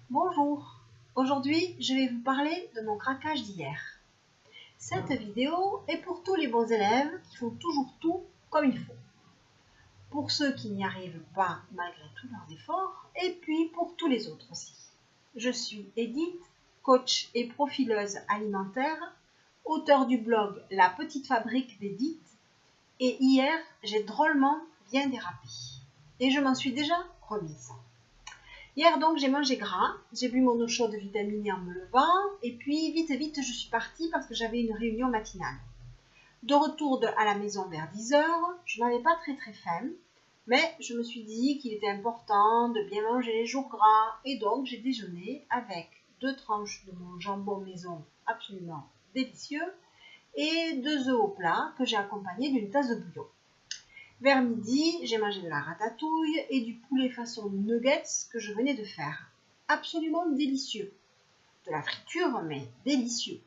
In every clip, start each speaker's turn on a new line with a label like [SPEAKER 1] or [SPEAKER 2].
[SPEAKER 1] Bonjour, aujourd'hui je vais vous parler de mon craquage d'hier. Cette vidéo est pour tous les bons élèves qui font toujours tout comme il faut. Pour ceux qui n'y arrivent pas malgré tous leurs efforts et puis pour tous les autres aussi. Je suis Edith, coach et profileuse alimentaire, auteure du blog La Petite Fabrique d'Edith et hier j'ai drôlement bien dérapé et je m'en suis déjà remise. Hier donc j'ai mangé gras, j'ai bu mon eau chaude vitaminée en me levant et puis vite je suis partie parce que j'avais une réunion matinale. De retour à la maison vers 10h, je n'avais pas très faim, mais je me suis dit qu'il était important de bien manger les jours gras et donc j'ai déjeuné avec 2 tranches de mon jambon maison absolument délicieux et 2 œufs au plat que j'ai accompagnés d'une tasse de bouillon. Vers midi, j'ai mangé de la ratatouille et du poulet façon nuggets que je venais de faire. Absolument délicieux. De la friture, mais délicieux.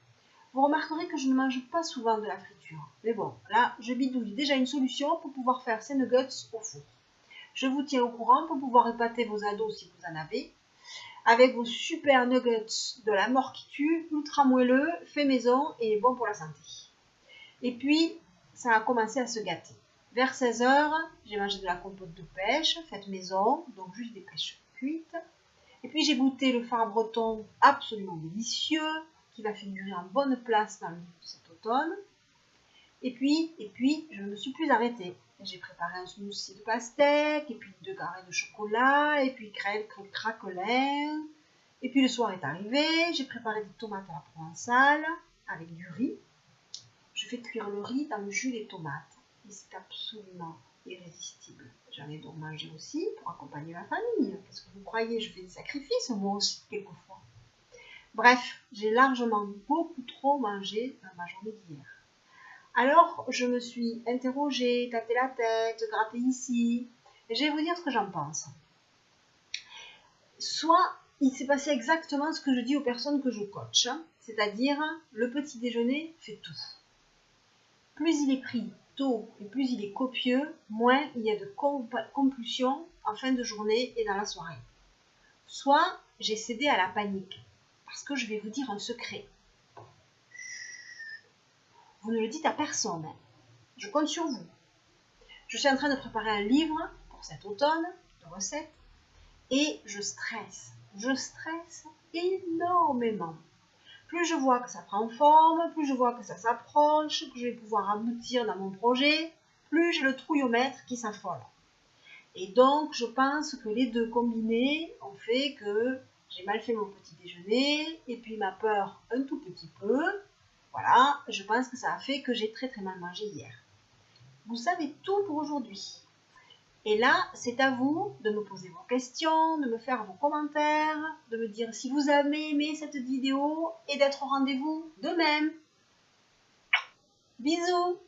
[SPEAKER 1] Vous remarquerez que je ne mange pas souvent de la friture. Mais bon, là, je bidouille déjà une solution pour pouvoir faire ces nuggets au four. Je vous tiens au courant pour pouvoir épater vos ados si vous en avez. Avec vos super nuggets de la mort qui tue, ultra moelleux, fait maison et bon pour la santé. Et puis, ça a commencé à se gâter. Vers 16h, j'ai mangé de la compote de pêche, faite maison, donc juste des pêches cuites. Et puis j'ai goûté le phare breton absolument délicieux, qui va figurer en bonne place dans le livre de cet automne. Et puis, je ne me suis plus arrêtée. J'ai préparé un smoothie de pastèque, et puis 2 carrés de chocolat, et puis crème craquelin. Et puis le soir est arrivé, j'ai préparé des tomates à la provençale, avec du riz. Je fais cuire le riz dans le jus des tomates. Et c'est absolument irrésistible. J'en ai donc mangé aussi pour accompagner ma famille. Qu'est-ce que vous croyez? Je fais des sacrifices, moi aussi, quelquefois. Bref, j'ai largement beaucoup trop mangé dans ma journée d'hier. Alors, je me suis interrogée, tâté la tête, gratté ici. Et je vais vous dire ce que j'en pense. Soit, il s'est passé exactement ce que je dis aux personnes que je coach. C'est-à-dire, le petit déjeuner fait tout. Plus il est pris tôt et plus il est copieux, moins il y a de compulsion en fin de journée et dans la soirée. Soit j'ai cédé à la panique, parce que je vais vous dire un secret. Vous ne le dites à personne, hein. Je compte sur vous. Je suis en train de préparer un livre pour cet automne de recettes et je stresse énormément. Plus je vois que ça prend forme, plus je vois que ça s'approche, que je vais pouvoir aboutir dans mon projet, plus j'ai le trouillomètre qui s'affole. Et donc, je pense que les deux combinés ont fait que j'ai mal fait mon petit déjeuner, et puis ma peur un tout petit peu. Voilà, je pense que ça a fait que j'ai très mal mangé hier. Vous savez tout pour aujourd'hui. Et là, c'est à vous de me poser vos questions, de me faire vos commentaires, de me dire si vous avez aimé cette vidéo et d'être au rendez-vous de même. Bisous!